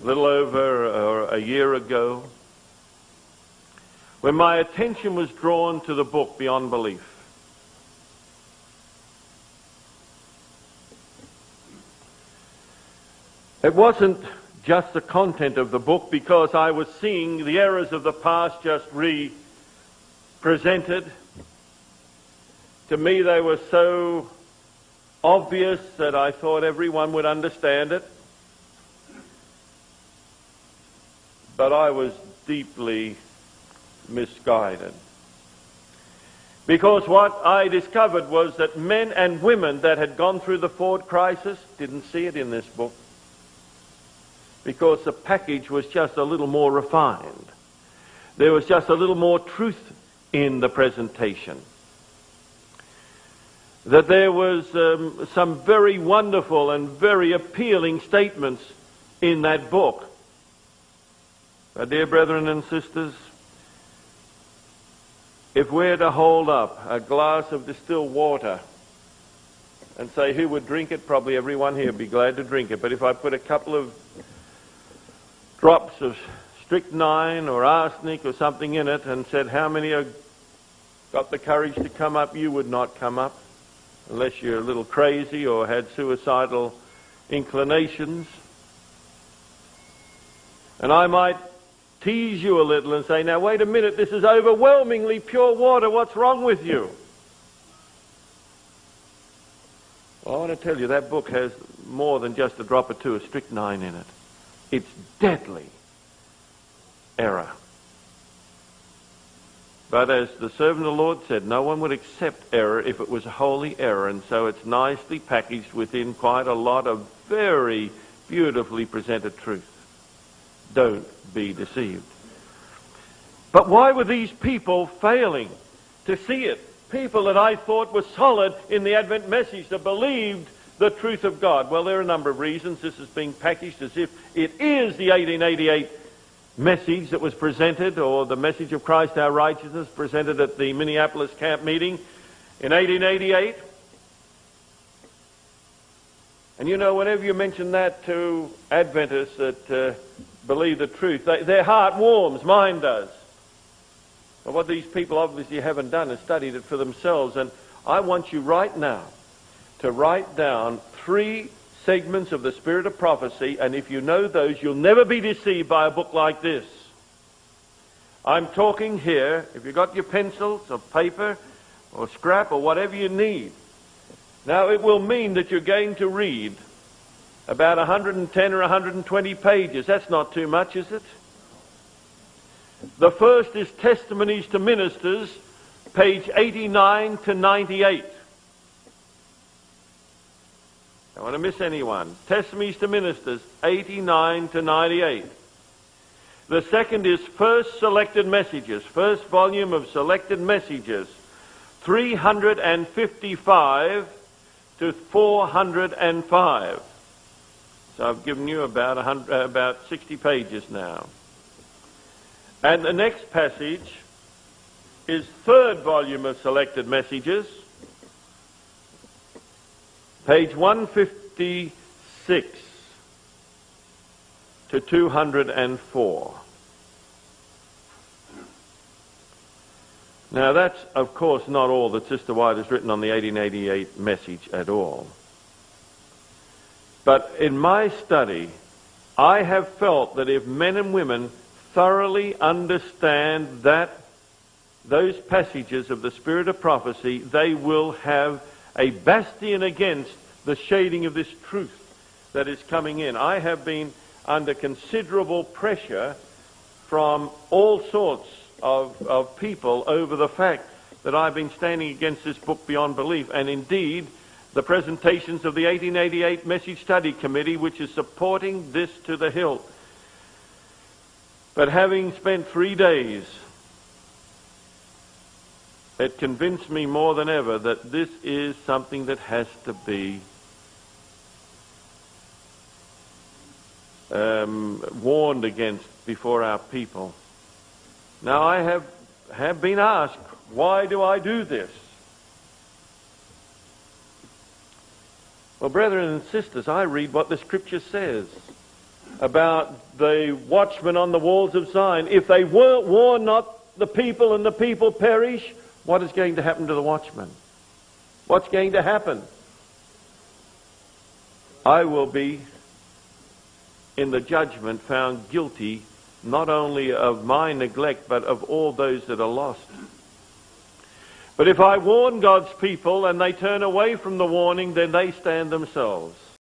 a little over a year ago, when my attention was drawn to the book Beyond Belief. It wasn't just the content of the book, because I was seeing the errors of the past just re-presented. To me, they were so obvious that I thought everyone would understand it. But I was deeply misguided. Because what I discovered was that men and women that had gone through the Ford crisis didn't see it in this book, because the package was just a little more refined. There was just a little more truth in the presentation. That there was some very wonderful and very appealing statements in that book. But dear brethren and sisters, if we're to hold up a glass of distilled water and say who would drink it, probably everyone here would be glad to drink it. But if I put a couple of drops of strychnine or arsenic or something in it and said how many have got the courage to come up, you would not come up, unless you're a little crazy or had suicidal inclinations. And I might tease you a little and say, now wait a minute, this is overwhelmingly pure water, what's wrong with you? Well, I want to tell you, that book has more than just a drop or two of strychnine in it. It's deadly error. But as the servant of the Lord said, no one would accept error if it was a holy error, and so it's nicely packaged within quite a lot of very beautifully presented truth. Don't be deceived. But why were these people failing to see it? People that I thought were solid in the Advent message, that believed the truth of God. Well, there are a number of reasons. This is being packaged as if it is the 1888 message that was presented, or the message of Christ our righteousness presented at the Minneapolis camp meeting in 1888. And you know, whenever you mention that to Adventists that believe the truth, their heart warms, mine does. But what these people obviously haven't done is studied it for themselves. And I want you right now to write down 3 segments of the Spirit of Prophecy, and if you know those, you'll never be deceived by a book like this. I'm talking here, if you've got your pencils or paper or scrap or whatever you need. Now, it will mean that you're going to read about 110 or 120 pages. That's not too much, is it? The first is Testimonies to Ministers, page 89 to 98. I don't want to miss anyone. Testimonies to Ministers, 89 to 98. The second is First Selected Messages, first volume of Selected Messages, 355 to 405. So I've given you about 60 pages now. And the next passage is third volume of Selected Messages, page 156 to 204. Now that's, of course, not all that Sister White has written on the 1888 message at all. But in my study, I have felt that if men and women thoroughly understand those passages of the Spirit of Prophecy, they will have a bastion against the shading of this truth that is coming in. I have been under considerable pressure from all sorts of people over the fact that I've been standing against this book Beyond Belief, and indeed the presentations of the 1888 Message Study Committee, which is supporting this to the hilt. But having spent 3 days, it convinced me more than ever that this is something that has to be warned against before our people. Now, I have been asked, why do I do this? Well, brethren and sisters, I read what the Scripture says. about the watchmen on the walls of Zion. If they warn not the people and the people perish, what is going to happen to the watchmen? What's going to happen? I will be in the judgment found guilty not only of my neglect but of all those that are lost. But if I warn God's people and they turn away from the warning, then they stand themselves.